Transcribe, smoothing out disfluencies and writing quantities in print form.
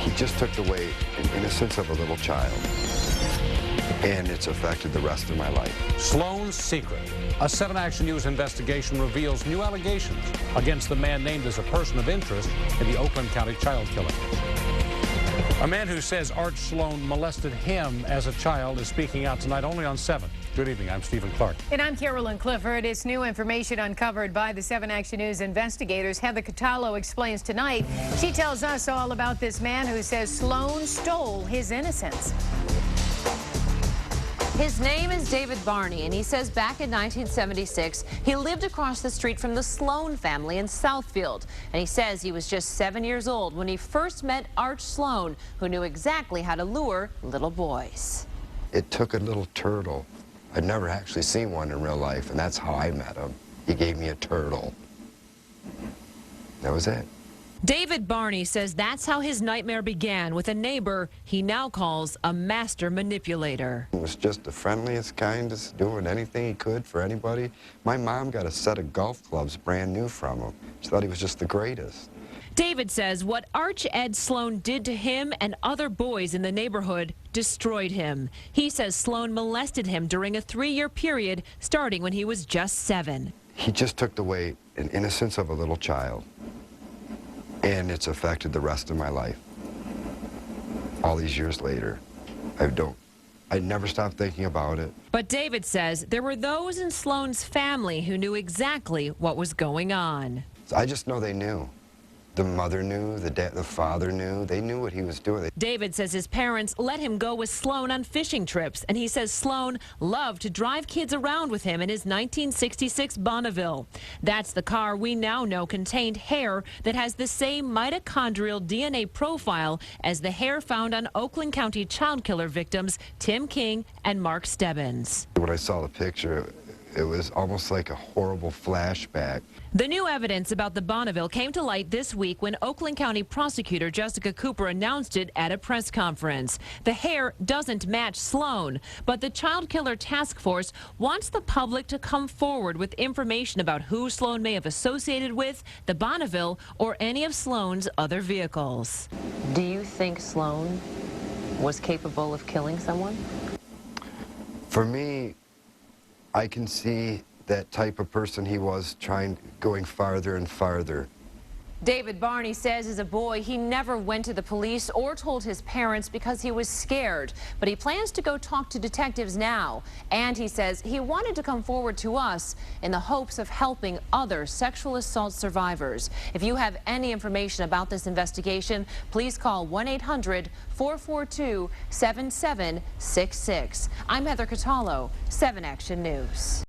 He just took away an innocence of a little child, and it's affected the rest of my life. Sloan's secret. A 7 Action News investigation reveals new allegations against the man named as a person of interest in the Oakland County Child Killer. A man who says Arch Sloan molested him as a child is speaking out tonight only on 7. Good evening, I'm Stephen Clark. And I'm Carolyn Clifford. It's new information uncovered by the 7 Action News investigators. Heather Catallo explains tonight. She tells us all about this man who says Sloan stole his innocence. His name is David Barney, and he says back in 1976, he lived across the street from the Sloan family in Southfield. And he says he was just 7 years old when he first met Arch Sloan, who knew exactly how to lure little boys. It took a little turtle. I'd never actually seen one in real life, and that's how I met him. He gave me a turtle. That was it. David Barney says that's how his nightmare began with a neighbor he now calls a master manipulator. He was just the friendliest, kindest, doing anything he could for anybody. My mom got a set of golf clubs brand new from him. She thought he was just the greatest. David says what Arch Ed Sloan did to him and other boys in the neighborhood destroyed him. He says Sloan molested him during a 3-year period starting when he was just 7. He just took away an innocence of a little child, and it's affected the rest of my life. All these years later, I never stopped thinking about it. But David says there were those in Sloan's family who knew exactly what was going on. I just know they knew. The mother knew, the father knew. They knew what he was doing. David says his parents let him go with Sloan on fishing trips, and he says Sloan loved to drive kids around with him in his 1966 Bonneville. That's the car we now know contained hair that has the same mitochondrial DNA profile as the hair found on Oakland County Child Killer victims Tim King and Mark Stebbins. When I saw the picture, it was almost like a horrible flashback. The new evidence about the Bonneville came to light this week when Oakland County prosecutor Jessica Cooper announced it at a press conference. The hair doesn't match Sloan, but the Child Killer Task Force wants the public to come forward with information about who Sloan may have associated with the Bonneville or any of Sloan's other vehicles. Do you think Sloan was capable of killing someone? For me, I can see that type of person he was going farther and farther. David Barney says as a boy he never went to the police or told his parents because he was scared, but he plans to go talk to detectives now. And he says he wanted to come forward to us in the hopes of helping other sexual assault survivors. If you have any information about this investigation, please call 1-800-442-7766. I'm Heather Catallo, 7 Action News.